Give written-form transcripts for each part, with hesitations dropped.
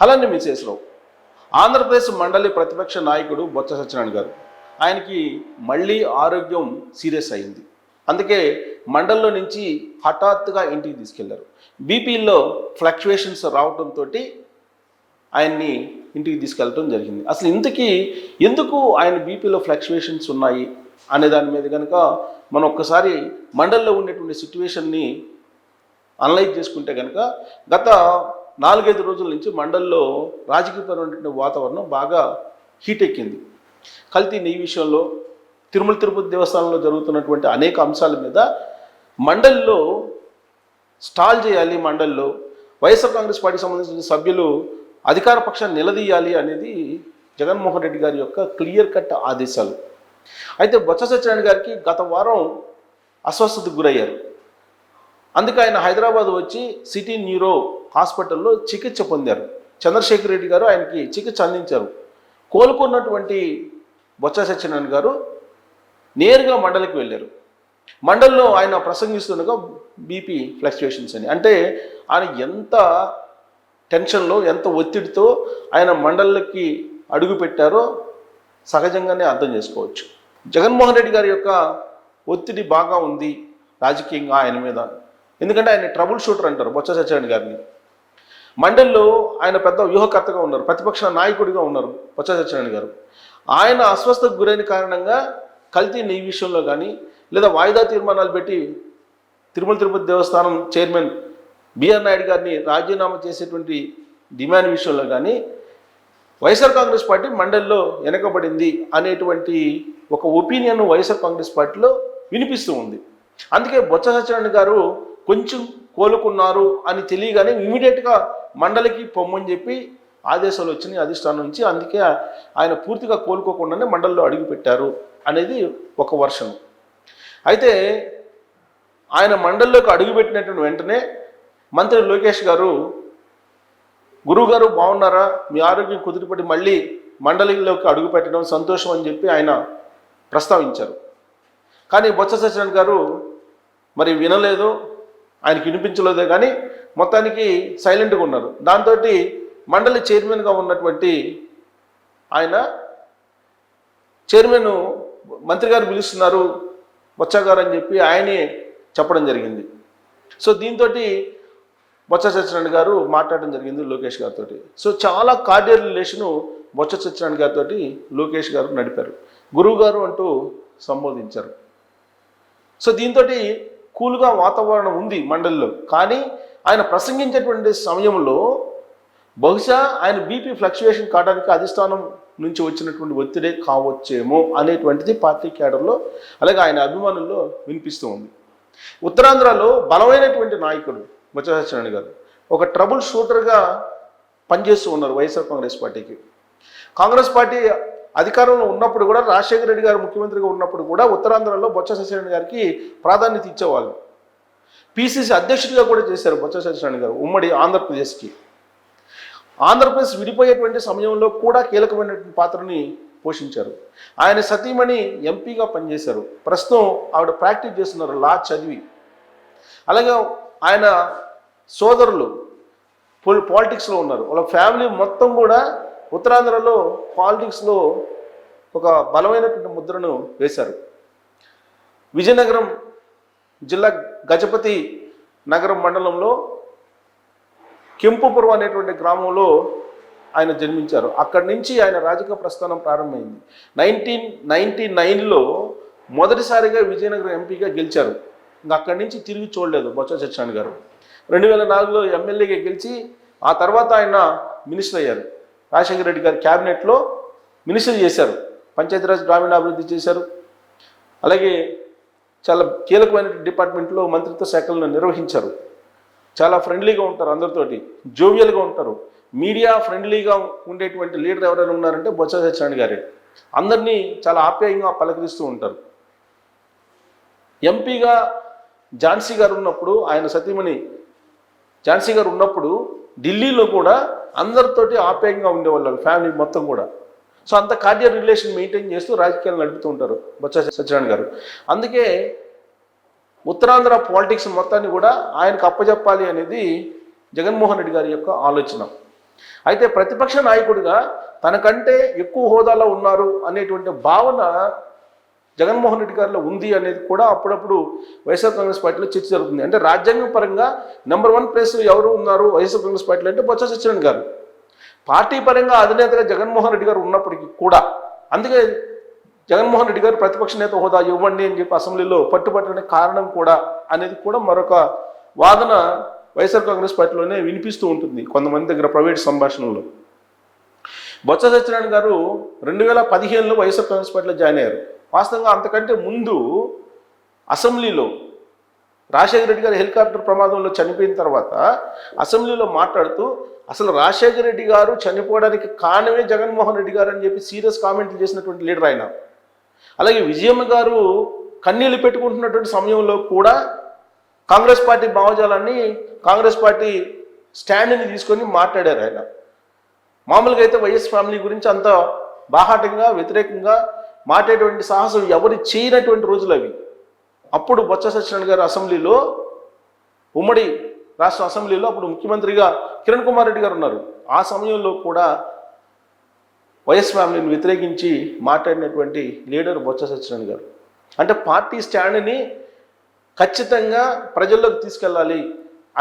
అలానే మిసేస్రావు. ఆంధ్రప్రదేశ్ మండలి ప్రతిపక్ష నాయకుడు బొత్స సత్యనారాయణ గారు, ఆయనకి మళ్ళీ ఆరోగ్యం సీరియస్ అయింది. అందుకే మండలిలో నుంచి హఠాత్తుగా ఇంటికి తీసుకెళ్లారు. బీపీలో ఫ్లక్చువేషన్స్ రావడంతో ఆయన్ని ఇంటికి తీసుకెళ్ళటం జరిగింది. అసలు ఇంతకీ ఎందుకు ఆయన బీపీలో ఫ్లక్చువేషన్స్ ఉన్నాయి అనే దాని మీద కనుక మనం ఒక్కసారి మండలిలో ఉండేటువంటి సిచ్యువేషన్ని అనలైజ్ చేసుకుంటే కనుక గత 4-5 రోజుల నుంచి మండలిలో రాజకీయపరమైనటువంటి వాతావరణం బాగా హీట్ ఎక్కింది. కల్తీ నెయ్యి విషయంలో, తిరుమల తిరుపతి దేవస్థానంలో జరుగుతున్నటువంటి అనేక అంశాల మీద మండలిలో స్టాల్ చేయాలి, మండలిలో వైఎస్ఆర్ కాంగ్రెస్ పార్టీకి సంబంధించిన సభ్యులు అధికార పక్షాన్ని నిలదీయాలి అనేది జగన్మోహన్ రెడ్డి గారి యొక్క క్లియర్ కట్ ఆదేశాలు. అయితే బొత్స సత్యనారాయణ గారికి గత వారం అస్వస్థతకు గురయ్యారు. అందుకే ఆయన హైదరాబాద్ వచ్చి సిటీ న్యూరో హాస్పిటల్లో చికిత్స పొందారు. చంద్రశేఖర్ రెడ్డి గారు ఆయనకి చికిత్స అందించారు. కోలుకున్నటువంటి బొత్స సత్యనారాయణ గారు నేరుగా మండలికి వెళ్ళారు. మండలిలో ఆయన ప్రసంగిస్తుండగా బీపీ ఫ్లక్చువేషన్స్ అని, అంటే ఆయన ఎంత టెన్షన్లో, ఎంత ఒత్తిడితో ఆయన మండలికి అడుగు పెట్టారో సహజంగానే అర్థం చేసుకోవచ్చు. జగన్మోహన్ రెడ్డి గారి యొక్క ఒత్తిడి బాగా ఉంది రాజకీయంగా ఆయన మీద. ఎందుకంటే ఆయన ట్రబుల్ షూటర్ అంటారు బొత్స సత్యనారాయణ గారిని. మండలిలో ఆయన పెద్ద వ్యూహకర్తగా ఉన్నారు, ప్రతిపక్ష నాయకుడిగా ఉన్నారు బొత్స సత్యనారాయణ గారు. ఆయన అస్వస్థతకు గురైన కారణంగా కల్తీ నెయ్యి విషయంలో కానీ, లేదా వాయిదా తీర్మానాలు పెట్టి తిరుమల తిరుపతి దేవస్థానం చైర్మన్ బిఆర్ నాయుడు గారిని రాజీనామా చేసేటువంటి డిమాండ్ విషయంలో కానీ వైఎస్ఆర్ కాంగ్రెస్ పార్టీ మండలిలో వెనకబడింది అనేటువంటి ఒక ఒపీనియన్ వైఎస్ఆర్ కాంగ్రెస్ పార్టీలో వినిపిస్తూ ఉంది. అందుకే బొత్స సత్యనారాయణ గారు కొంచెం కోలుకున్నారు అని తెలియగానే ఇమీడియట్గా మండలికి పొమ్మని చెప్పి ఆదేశాలు వచ్చినాయి అధిష్టానం నుంచి. అందుకే ఆయన పూర్తిగా కోలుకోకుండానే మండలిలో అడుగుపెట్టారు అనేది ఒక వర్షన్. అయితే ఆయన మండలిలోకి అడుగుపెట్టినటువంటి వెంటనే మంత్రి లోకేష్ గారు, గురువుగారు బాగున్నారా, మీ ఆరోగ్యం కుదిరిపడి మళ్ళీ మండలిలోకి అడుగుపెట్టడం సంతోషం అని చెప్పి ఆయన ప్రస్తావించారు. కానీ బొత్స సత్యనారాయణ గారు మరి వినలేదు, ఆయనకి వినిపించలేదే కానీ మొత్తానికి సైలెంట్గా ఉన్నారు. దాంతో మండలి చైర్మన్గా ఉన్నటువంటి ఆయన, చైర్మన్ మంత్రి గారు పిలుస్తున్నారు బొత్స గారు అని చెప్పి ఆయనే చెప్పడం జరిగింది. సో దీంతో బొత్స సత్యనారాయణ గారు మాట్లాడడం జరిగింది లోకేష్ గారితో. సో చాలా కార్డియల్ రిలేషను బొత్స సత్యనారాయణ గారితో లోకేష్ గారు నడిపారు. గురువు గారు అంటూ సంబోధించారు. సో దీంతో కూల్గా వాతావరణం ఉంది మండలిలో. కానీ ఆయన ప్రసంగించేటువంటి సమయంలో బహుశా ఆయన బీపీ ఫ్లక్చువేషన్ కావడానికి అధిష్టానం నుంచి వచ్చినటువంటి ఒత్తిడే కావచ్చేమో అనేటువంటిది పార్టీ క్యాడర్లో, అలాగే ఆయన అభిమానుల్లో వినిపిస్తూ ఉంది. ఉత్తరాంధ్రలో బలమైనటువంటి నాయకుడు బొత్స సత్యనారాయణ గారు ఒక ట్రబుల్ షూటర్గా పనిచేస్తూ ఉన్నారు వైఎస్ఆర్ కాంగ్రెస్ పార్టీకి. కాంగ్రెస్ పార్టీ అధికారంలో ఉన్నప్పుడు కూడా, రాజశేఖర రెడ్డి గారు ముఖ్యమంత్రిగా ఉన్నప్పుడు కూడా ఉత్తరాంధ్రలో బొత్స సత్యనారాయణ గారికి ప్రాధాన్యత ఇచ్చేవాళ్ళు. పిసిసి అధ్యక్షుడిగా కూడా చేశారు బొత్స సత్యనారాయణ గారు ఉమ్మడి ఆంధ్రప్రదేశ్కి. ఆంధ్రప్రదేశ్ విడిపోయేటువంటి సమయంలో కూడా కీలకమైనటువంటి పాత్రని పోషించారు. ఆయన సతీమణి ఎంపీగా పనిచేశారు. ప్రస్తుతం ఆవిడ ప్రాక్టీస్ చేస్తున్నారు లా చదివి. అలాగే ఆయన సోదరులు పాలిటిక్స్లో ఉన్నారు. వాళ్ళ ఫ్యామిలీ మొత్తం కూడా ఉత్తరాంధ్రలో పాలిటిక్స్లో ఒక బలమైనటువంటి ముద్రను వేశారు. విజయనగరం జిల్లా గజపతి నగరం మండలంలో కెంపుపురం అనేటువంటి గ్రామంలో ఆయన జన్మించారు. అక్కడి నుంచి ఆయన రాజకీయ ప్రస్థానం ప్రారంభమైంది. 1999లో మొదటిసారిగా విజయనగరం ఎంపీగా గెలిచారు. ఇంకా అక్కడి నుంచి తిరిగి చూడలేదు బొత్స సత్యనారాయణ గారు. 2004లో ఎమ్మెల్యేగా గెలిచి ఆ తర్వాత ఆయన మినిస్టర్ అయ్యారు. రాజశేఖర రెడ్డి గారి క్యాబినెట్లో మినిస్టర్ చేశారు. పంచాయతీరాజ్ గ్రామీణాభివృద్ధి చేశారు. అలాగే చాలా కీలకమైన డిపార్ట్మెంట్లో మంత్రిత్వ శాఖలను నిర్వహించారు. చాలా ఫ్రెండ్లీగా ఉంటారు, అందరితోటి జోవియల్గా ఉంటారు. మీడియా ఫ్రెండ్లీగా ఉండేటువంటి లీడర్ ఎవరైనా ఉన్నారంటే బొత్స సత్యనారాయణ గారే. అందరినీ చాలా ఆప్యాయంగా పలకరిస్తూ ఉంటారు. ఎంపీగా ఝాన్సీ గారు ఉన్నప్పుడు, ఆయన సతీమణి ఝాన్సీ గారు ఉన్నప్పుడు ఢిల్లీలో కూడా అందరితోటి ఆప్యాయంగా ఉండేవాళ్ళు, ఫ్యామిలీ మొత్తం కూడా. సో అంత కార్డియల్ రిలేషన్ మెయింటైన్ చేస్తూ రాజకీయాలు నడుపుతూ ఉంటారు బొత్స సత్యనారాయణ గారు. అందుకే ఉత్తరాంధ్ర పాలిటిక్స్ మొత్తాన్ని కూడా ఆయనకు అప్పచెప్పాలి అనేది జగన్మోహన్ రెడ్డి గారి యొక్క ఆలోచన. అయితే ప్రతిపక్ష నాయకుడిగా తనకంటే ఎక్కువ హోదాలో ఉన్నారు అనేటువంటి భావన జగన్మోహన్ రెడ్డి గారిలో ఉంది అనేది కూడా అప్పుడప్పుడు వైఎస్ఆర్ కాంగ్రెస్ పార్టీలో చర్చ జరుగుతుంది. అంటే రాజ్యాంగం పరంగా నెంబర్ 1 ప్లేస్ ఎవరు ఉన్నారు వైఎస్ఆర్ కాంగ్రెస్ పార్టీలో అంటే బొత్స సత్యనారాయణ గారు. పార్టీ పరంగా అధినేతగా జగన్మోహన్ రెడ్డి గారు ఉన్నప్పటికీ కూడా అందుకే జగన్మోహన్ రెడ్డి గారు ప్రతిపక్ష నేత హోదా ఇవ్వండి అని చెప్పి అసెంబ్లీలో పట్టుబట్టడానికి కారణం కూడా అనేది కూడా మరొక వాదన వైఎస్ఆర్ కాంగ్రెస్ పార్టీలోనే వినిపిస్తూ ఉంటుంది కొంతమంది దగ్గర ప్రైవేట్ సంభాషణలో. బొత్స సత్యనారాయణ గారు 2015లో వైఎస్ఆర్ కాంగ్రెస్ పార్టీలో జాయిన్ అయ్యారు. వాస్తవంగా అంతకంటే ముందు అసెంబ్లీలో రాజశేఖర రెడ్డి గారు హెలికాప్టర్ ప్రమాదంలో చనిపోయిన తర్వాత అసెంబ్లీలో మాట్లాడుతూ అసలు రాజశేఖర రెడ్డి గారు చనిపోవడానికి కారణమే జగన్మోహన్ రెడ్డి గారు అని చెప్పి సీరియస్ కామెంట్లు చేసినటువంటి లీడర్ ఆయన. అలాగే విజయమ్మ గారు కన్నీళ్లు పెట్టుకుంటున్నటువంటి సమయంలో కూడా కాంగ్రెస్ పార్టీ భావజాలాన్ని కాంగ్రెస్ పార్టీ స్టాండ్ని తీసుకొని మాట్లాడారు ఆయన. మామూలుగా అయితే వైఎస్ ఫ్యామిలీ గురించి అంత బాహాటంగా వ్యతిరేకంగా మాట్లాడేటువంటి సాహసం ఎవరు చేయనటువంటి రోజులు అవి. అప్పుడు బొత్స సత్యనారాయణ గారు అసెంబ్లీలో ఉమ్మడి రాష్ట్ర అసెంబ్లీలో అప్పుడు ముఖ్యమంత్రిగా కిరణ్ కుమార్ రెడ్డి గారు ఉన్నారు. ఆ సమయంలో కూడా వైఎస్ ఫ్యామిలీని వ్యతిరేకించి మాట్లాడినటువంటి లీడర్ బొత్స సత్యనారాయణ గారు. అంటే పార్టీ స్టాండ్ని ఖచ్చితంగా ప్రజల్లోకి తీసుకెళ్ళాలి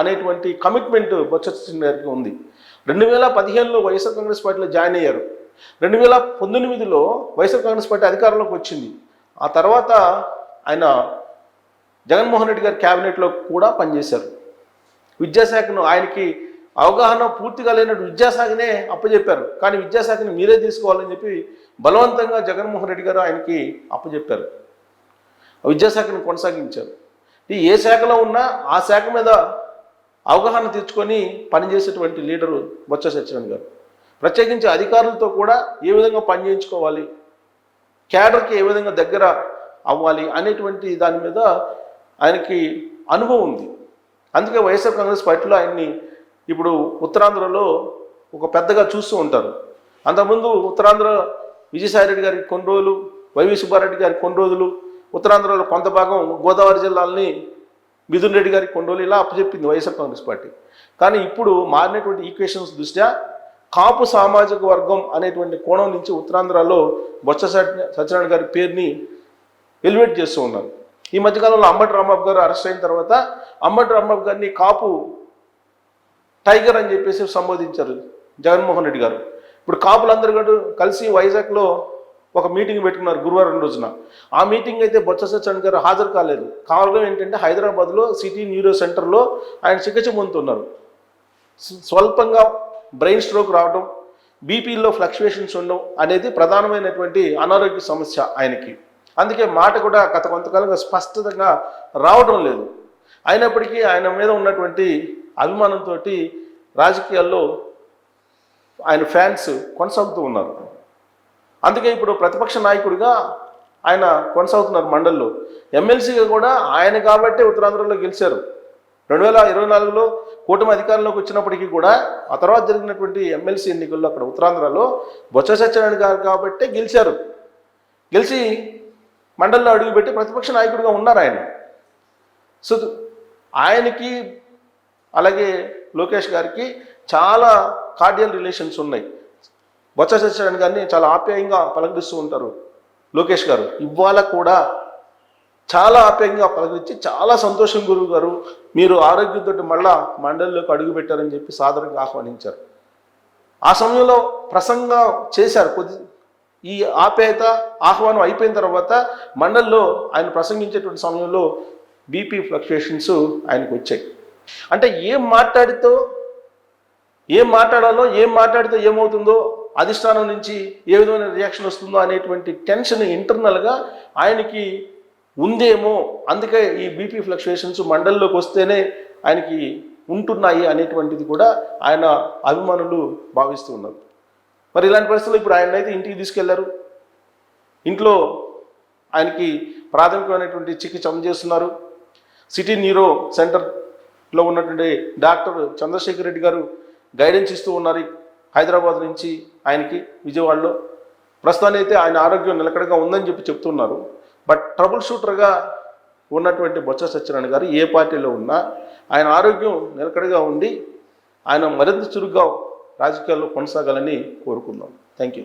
అనేటువంటి కమిట్మెంట్ బొత్స సత్యనారాయణ గారికి ఉంది. 2015లో వైఎస్ఆర్ కాంగ్రెస్ పార్టీలో జాయిన్ అయ్యారు. 2019లో వైఎస్ఆర్ కాంగ్రెస్ పార్టీ అధికారంలోకి వచ్చింది. ఆ తర్వాత ఆయన జగన్మోహన్ రెడ్డి గారి క్యాబినెట్లో కూడా పనిచేశారు. విద్యాశాఖను ఆయనకి అవగాహన పూర్తిగా లేనట్టు విద్యాశాఖనే అప్పచెప్పారు. కానీ విద్యాశాఖని మీరే తీసుకోవాలని చెప్పి బలవంతంగా జగన్మోహన్ రెడ్డి గారు ఆయనకి అప్పచెప్పారు. విద్యాశాఖను కొనసాగించారు. ఏ శాఖలో ఉన్నా ఆ శాఖ మీద అవగాహన తెచ్చుకొని పనిచేసేటువంటి లీడరు బొత్స సత్యనారాయణ గారు. ప్రత్యేకించి అధికారులతో కూడా ఏ విధంగా పనిచేయించుకోవాలి, క్యాడర్కి ఏ విధంగా దగ్గర అవ్వాలి అనేటువంటి దాని మీద ఆయనకి అనుభవం ఉంది. అందుకే వైఎస్ఆర్ కాంగ్రెస్ పార్టీలో ఆయన్ని ఇప్పుడు ఉత్తరాంధ్రలో ఒక పెద్దగా చూస్తూ ఉంటారు. అంతకుముందు ఉత్తరాంధ్ర విజయసాయిరెడ్డి గారికి కొన్ని రోజులు, వైవి సుబ్బారెడ్డి గారికి కొన్ని రోజులు, ఉత్తరాంధ్రలో కొంత భాగం గోదావరి జిల్లాలని మిథున్ రెడ్డి గారికి కొన్ని రోజులు ఇలా అప్పచెప్పింది వైఎస్ఆర్ కాంగ్రెస్ పార్టీ. కానీ ఇప్పుడు మారినటువంటి ఈక్వేషన్స్ దృష్ట్యా కాపు సామాజిక వర్గం అనేటువంటి కోణం నుంచి ఉత్తరాంధ్రలో బొత్స సత్యనారాయణ గారి పేరుని ఎలివేట్ చేస్తూ ఉన్నారు. ఈ మధ్యకాలంలో అంబటి రాంబాబు గారు అరెస్ట్ అయిన తర్వాత అంబటి రాంబాబు గారిని కాపు టైగర్ అని చెప్పేసి సంబోధించారు జగన్మోహన్ రెడ్డి గారు. ఇప్పుడు కాపులందరూ కూడా కలిసి వైజాగ్లో ఒక మీటింగ్ పెట్టుకున్నారు గురువారం రోజున. ఆ మీటింగ్ అయితే బొత్స సత్యనారాయణ గారు హాజరు కాలేదు. కారణం ఏంటంటే హైదరాబాద్లో సిటీ న్యూరో సెంటర్లో ఆయన చికిత్స పొందుతున్నారు. స్వల్పంగా బ్రెయిన్ స్ట్రోక్ రావడం, బీపీలో ఫ్లక్చువేషన్స్ ఉండడం అనేది ప్రధానమైనటువంటి అనారోగ్య సమస్య ఆయనకి. అందుకే మాట కూడా గత కొంతకాలంగా స్పష్టంగా రావడం లేదు. అయినప్పటికీ ఆయన మీద ఉన్నటువంటి అభిమానంతో రాజకీయాల్లో ఆయన ఫ్యాన్స్ కొనసాగుతూ ఉన్నారు. అందుకే ఇప్పుడు ప్రతిపక్ష నాయకుడిగా ఆయన కొనసాగుతున్నారు మండలిలో. ఎమ్మెల్సీగా కూడా ఆయన కాబట్టే ఉత్తరాంధ్రలో గెలిచారు. 2024లో కూటమి అధికారంలోకి వచ్చినప్పటికీ కూడా ఆ తర్వాత జరిగినటువంటి ఎమ్మెల్సీ ఎన్నికల్లో అక్కడ ఉత్తరాంధ్రలో బొత్స సత్యనారాయణ గారు కాబట్టే గెలిచారు. గెలిచి మండలిలో అడుగుపెట్టి ప్రతిపక్ష నాయకుడిగా ఉన్నారు ఆయన. సో ఆయనకి అలాగే లోకేష్ గారికి చాలా కార్డియల్ రిలేషన్స్ ఉన్నాయి. బొత్స సత్యనారాయణ గారిని చాలా ఆప్యాయంగా పలకరిస్తూ ఉంటారు లోకేష్ గారు. ఇవాళ కూడా చాలా ఆప్యాయంగా పలకరించి చాలా సంతోషం గురువు గారు, మీరు ఆరోగ్యంతో మళ్ళా మండలిలోకి అడుగు పెట్టారని చెప్పి సాదరంగా ఆహ్వానించారు. ఆ సమయంలో ప్రసంగం చేశారు. ఈ ఆప్యాయత ఆహ్వానం అయిపోయిన తర్వాత మండలిలో ఆయన ప్రసంగించేటువంటి సమయంలో బీపీ ఫ్లక్చుయేషన్స్ ఆయనకు వచ్చాయి. అంటే ఏం మాట్లాడాలో, ఏం మాట్లాడితే ఏమవుతుందో, అధిష్టానం నుంచి ఏ విధమైన రియాక్షన్ వస్తుందో అనేటువంటి టెన్షన్ ఇంటర్నల్గా ఆయనకి ఉందేమో. అందుకే ఈ బీపీ ఫ్లక్చుయేషన్స్ మండలిలోకి వస్తేనే ఆయనకి ఉంటున్నాయి అనేటువంటిది కూడా ఆయన అభిమానులు భావిస్తూ ఉన్నారు. మరి ఇలాంటి పరిస్థితుల్లో ఇప్పుడు ఆయన అయితే ఇంటికి తీసుకెళ్లారు. ఇంట్లో ఆయనకి ప్రాథమికమైనటువంటి చికిత్స అందజేస్తున్నారు. సిటీ న్యూరో సెంటర్లో ఉన్నటువంటి డాక్టర్ చంద్రశేఖర్ రెడ్డి గారు గైడెన్స్ ఇస్తూ ఉన్నారు హైదరాబాద్ నుంచి ఆయనకి విజయవాడలో. ప్రస్తుతానికి అయితే ఆయన ఆరోగ్యం నిలకడగా ఉందని చెప్పి చెప్తున్నారు. బట్ ట్రబుల్ షూటర్గా ఉన్నటువంటి బొత్స సత్యనారాయణ గారు ఏ పార్టీలో ఉన్నా ఆయన ఆరోగ్యం నిలకడగా ఉండి ఆయన మరింత చురుగ్గా రాజకీయాల్లో కొనసాగాలని కోరుకుందాం. Thank you.